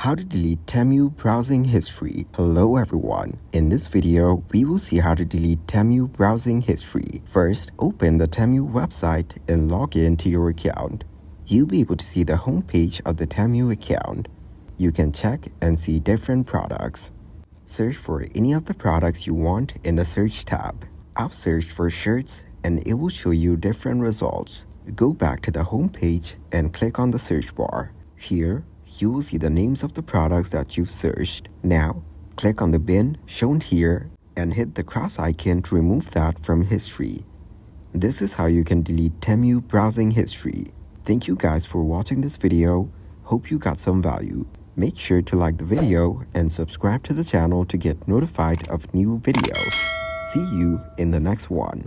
How to delete Temu browsing history. Hello everyone. In this video, we will see how to delete Temu browsing history. First, open the Temu website and log in to your account. You'll be able to see the homepage of the Temu account. You can check and see different products. Search for any of the products you want in the search tab. I've searched for shirts and it will show you different results. Go back to the homepage and click on the search bar. Here, you will see the names of the products that you've searched. Now, click on the bin shown here and hit the cross icon to remove that from history. This is how you can delete Temu browsing history. Thank you guys for watching this video. Hope you got some value. Make sure to like the video and subscribe to the channel to get notified of new videos. See you in the next one.